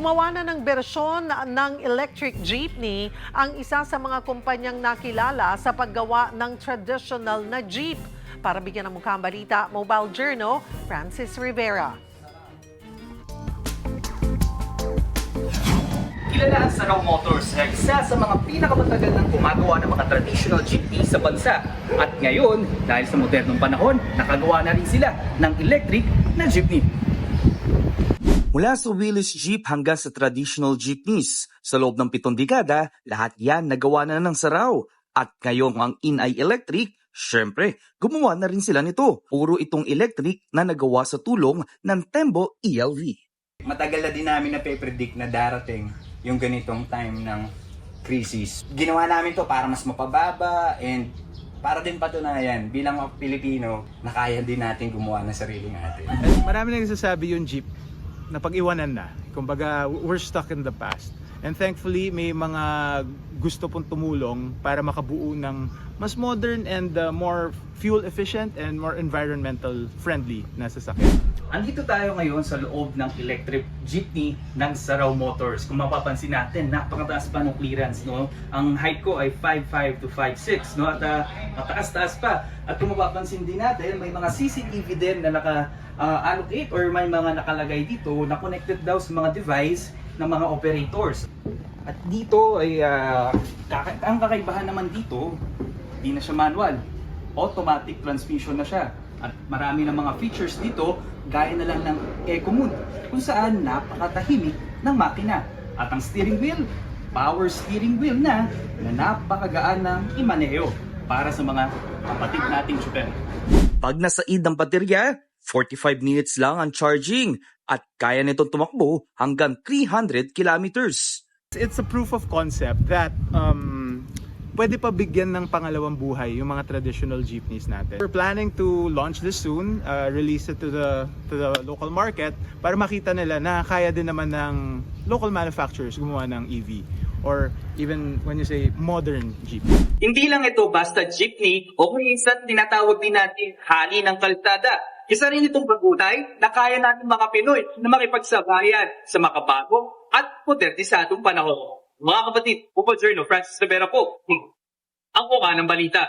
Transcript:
Gumawa na ng bersyon ng electric jeepney ang isa sa mga kumpanyang nakilala sa paggawa ng traditional na jeep. Para bigyan ng mukhang balita, Mobile Journal, Francis Rivera. Kilala ang Sarao Motors na isa sa mga pinakamatagal ng gumagawa ng mga traditional jeepney sa bansa. At ngayon, dahil sa modernong panahon, nakagawa na rin sila ng electric na jeepney. Mula sa wheelless jeep hanggang sa traditional jeepneys, sa loob ng 7 dekada, lahat yan nagawa na ng Sarao. At ngayong ang Inay Electric, syempre, gumawa na rin sila nito. Puro itong electric na nagawa sa tulong ng Tembo ELV. Matagal na din namin na-predict na darating yung ganitong time ng crisis. Ginawa namin to para mas mapababa and para din patunayan bilang mga Pilipino na kaya din natin gumawa ng sarili natin. Marami na nagsasabi yung jeep na pag-iwanan na. Kumbaga, we're stuck in the past. And thankfully, may mga gusto pong tumulong para makabuo ng mas modern and more fuel efficient and more environmental friendly na sasakyan. Andito tayo ngayon sa loob ng electric jeepney ng Sarao Motors. Kung mapapansin natin, napakataas pa ng clearance, no? Ang height ko ay 5'5 to 5'6, no? At mataas-taas pa. At kung mapapansin din natin, may mga CCTV din na naka-allocate or may mga nakalagay dito na connected daw sa mga device ng mga operators. At dito ay ang kakaibahan naman dito, hindi na siya manual. Automatic transmission na siya. At marami ng mga features dito, gaya na lang ng Eco Mode, kung saan napakatahimik ng makina. At ang steering wheel, power steering wheel na napakagaan ng imaneho para sa mga kapatid nating tsuper. Pag nasaid ng baterya, 45 minutes lang ang charging at kaya nitong tumakbo hanggang 300 kilometers. It's a proof of concept that pwede pa bigyan ng pangalawang buhay yung mga traditional jeepneys natin. We're planning to launch this soon, release it to the local market para makita nila na kaya din naman ng local manufacturers gumawa ng EV or even when you say modern jeep. Hindi lang ito basta jeepney o minsan tinatawag din natin hali ng kalsada. Isa rin itong bagutay na kaya natin mga Pinoy na makipagsabayan sa makabagong at modernisadong panahon. Mga kapatid, Mobile Journal, Francis Rivera po. Ang kuha ng balita.